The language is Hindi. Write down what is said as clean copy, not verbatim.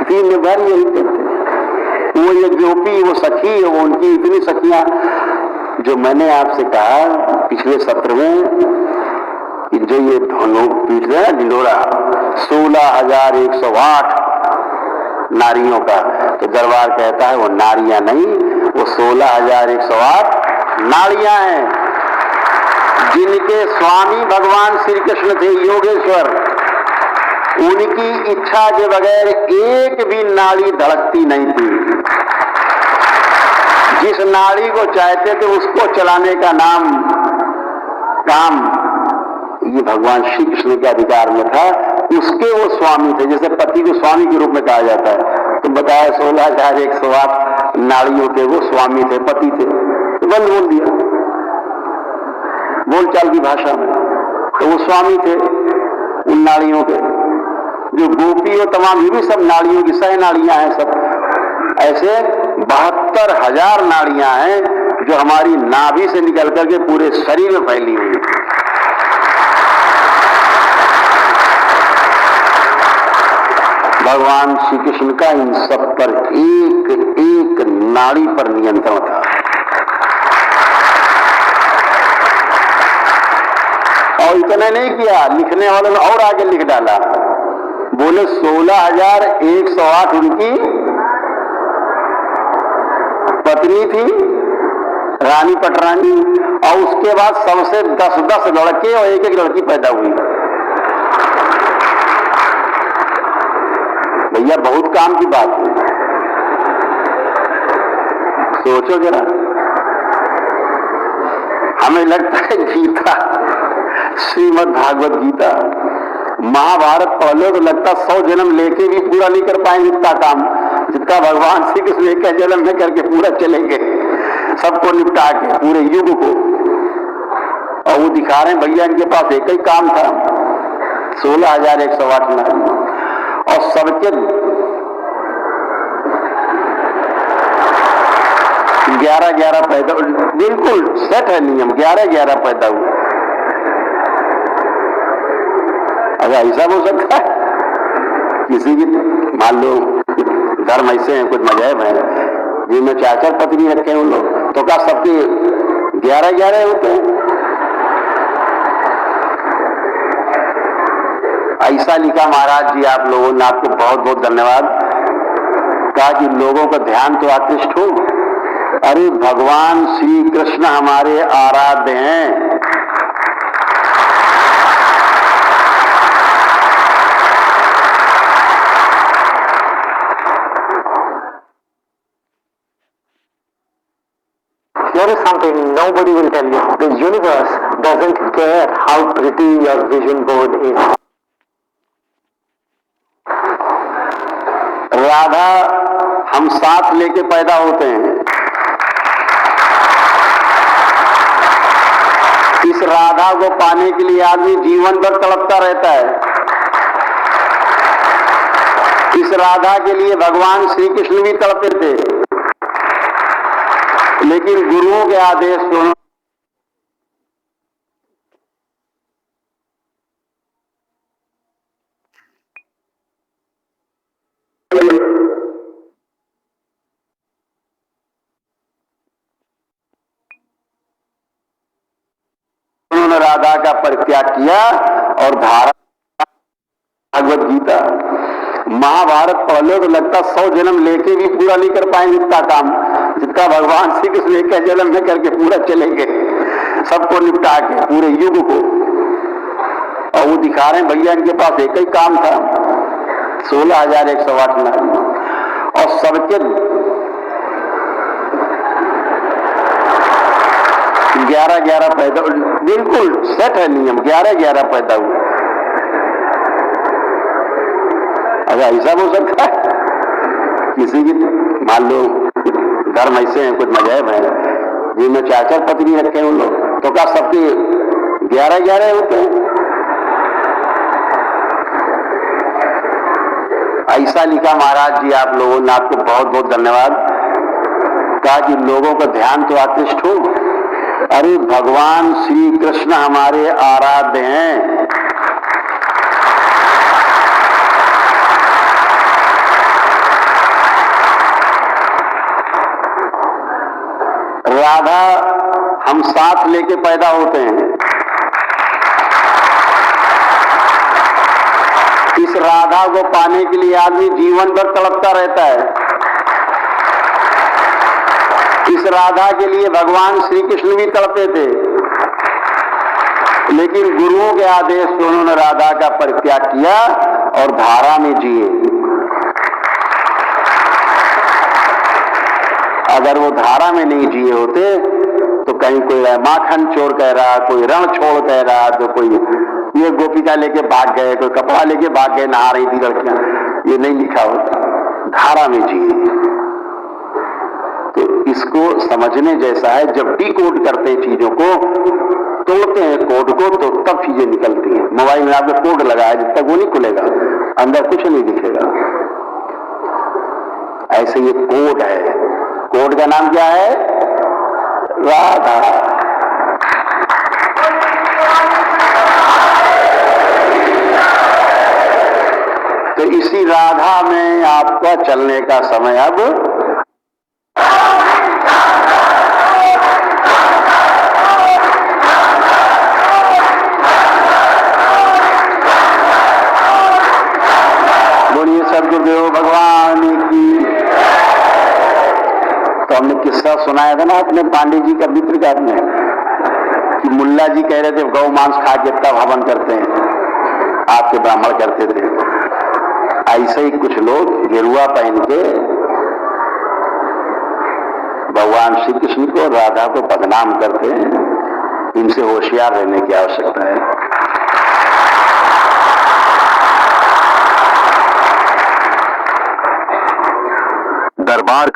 दिन भर यही करते। वो ये गोपी, वो सखी, वो उनकी इतनी सखियां, जो मैंने आपसे कहा पिछले सत्र में कि जो ये पीठ है ढिंडोरा 16,108 नारियों का, तो दरबार कहता है वो नारियां नहीं, वो 16,108 नाड़ियां हैं, जिनके स्वामी भगवान श्री कृष्ण थे योगेश्वर। उनकी इच्छा के बगैर एक भी नाड़ी धड़कती नहीं थी। जिस नाड़ी को चाहते थे उसको चलाने का काम ये भगवान श्री कृष्ण के अधिकार में था, उसके वो स्वामी थे। जैसे पति को स्वामी के रूप में कहा जाता है, तो बताया 16,108 नाड़ियों के वो स्वामी थे, पति थे। तो बंद बोल दिया बोलचाल की भाषा में, तो वो स्वामी थे उन नाड़ियों के। जो गोपी और तमाम ये भी सब नाड़ियों की सह नाड़ियां हैं सब। ऐसे 72,000 नाड़ियां हैं जो हमारी नाभि से निकल करके पूरे शरीर में फैली हुई है। भगवान श्री कृष्ण का इन सब पर एक एक नाड़ी पर नियंत्रण था। और इतना नहीं किया, लिखने वालों ने और आगे लिख डाला, बोले 16,108 उनकी पत्नी थी रानी पटरानी, और उसके बाद सबसे 10-10 लड़के और एक एक लड़की पैदा हुई। भैया बहुत काम की बात है, सोचो जरा। हमें लगता है गीता, श्रीमद् भागवत गीता, महाभारत पढ़ तो लगता 100 जन्म लेके भी पूरा नहीं कर पाएंगे इतना काम, जितना भगवान श्री कृष्ण एक जन्म में करके पूरा चलेंगे, सबको निपटा के पूरे युग को। और वो दिखा रहे हैं भैया इनके पास एक ही काम था, 16,108 नारी, और सबके 11-11 पैदा, बिल्कुल सेट है नियम, 11-11 पैदा हुए। अगर ऐसा हो सकता है, किसी की मान लो धर्म ऐसे हैं, कुछ मजहब है जिनमें 4-4 पत्नी रखे हैं उन लोग, तो क्या सबके 11-11 होते हैं? ऐसा लिखा महाराज जी आप लोगों ने, आपको बहुत बहुत धन्यवाद। कहा कि लोगों का ध्यान तो आकृष्ट हो, अरे भगवान श्री कृष्ण हमारे आराध्य हैं। Here is something nobody will tell you. The universe doesn't care how pretty your vision board is. Radha हम साथ लेके पैदा होते हैं। इस राधा को पाने के लिए आदमी जीवन भर तड़पता रहता है। इस राधा के लिए भगवान श्री कृष्ण भी तड़पते थे, लेकिन गुरुओं के आदेश को उन्होंने राधा का परित्याग किया और धारा भगवत गीता, महाभारत पढ़ लो तो लगता 100 जन्म लेके भी पूरा नहीं कर पाएंगे इतना काम, जितना भगवान श्री कृष्ण एक जन्म में करके पूरा चलेंगे, सबको निपटा के पूरे युग को। और वो दिखा रहे हैं भैया इनके पास एक ही काम था, 16,108 नारी, और सबके 11-11 पैदा, बिल्कुल सेट है नियम, 11-11 पैदा हुए। अगर ऐसा हो सकता है, किसी की मान लो धर्म ऐसे हैं, कुछ मजहब है जिनमें 4-4 पत्नी रखे हैं उन लोग, तो क्या सबके 11-11 होते हैं? ऐसा लिखा महाराज जी आप लोगों ने, आपको बहुत बहुत धन्यवाद। कहा कि लोगों का ध्यान तो आकृष्ट हो, अरे भगवान श्री कृष्ण हमारे आराध्य हैं। राधा हम साथ लेके पैदा होते हैं। इस राधा को पाने के लिए आदमी जीवन भर तड़पता रहता है। इस राधा के लिए भगवान श्री कृष्ण भी तड़पे थे, लेकिन गुरुओं के आदेश से उन्होंने राधा का परित्याग किया और धारा में जिए। अगर वो धारा में नहीं जिए होते तो कहीं कोई माखन चोर कह रहा, कोई रण छोड़ कह रहा, तो कोई ये गोपिका लेके भाग गए, कोई कपड़ा लेके भाग गए, नहा रही थी लड़कियां, ये नहीं लिखा होता। धारा में जिए। तो इसको समझने जैसा है। जब डिकोड करते हैं चीजों को, तोड़ते हैं कोड को, तो तब चीजें निकलती हैं। मोबाइल में आपने कोड लगाया, जब तक वो नहीं खुलेगा अंदर कुछ नहीं दिखेगा। ऐसे ये कोड है। कोड का नाम क्या है? राधा। तो इसी राधा में आपका चलने का समय अब बोलिए सदगुरुदेव भगवान की। तो हमने किस्सा सुनाया था ना अपने पांडे जी का मित्र का में, कि मुल्ला जी कह रहे थे गौ मांस खा के तब हवन करते हैं, आपके ब्राह्मण करते थे। ऐसे ही कुछ लोग गेरुआ पहन के भगवान श्री कृष्ण को, राधा को बदनाम करते हैं। इनसे होशियार रहने की आवश्यकता है। दरबार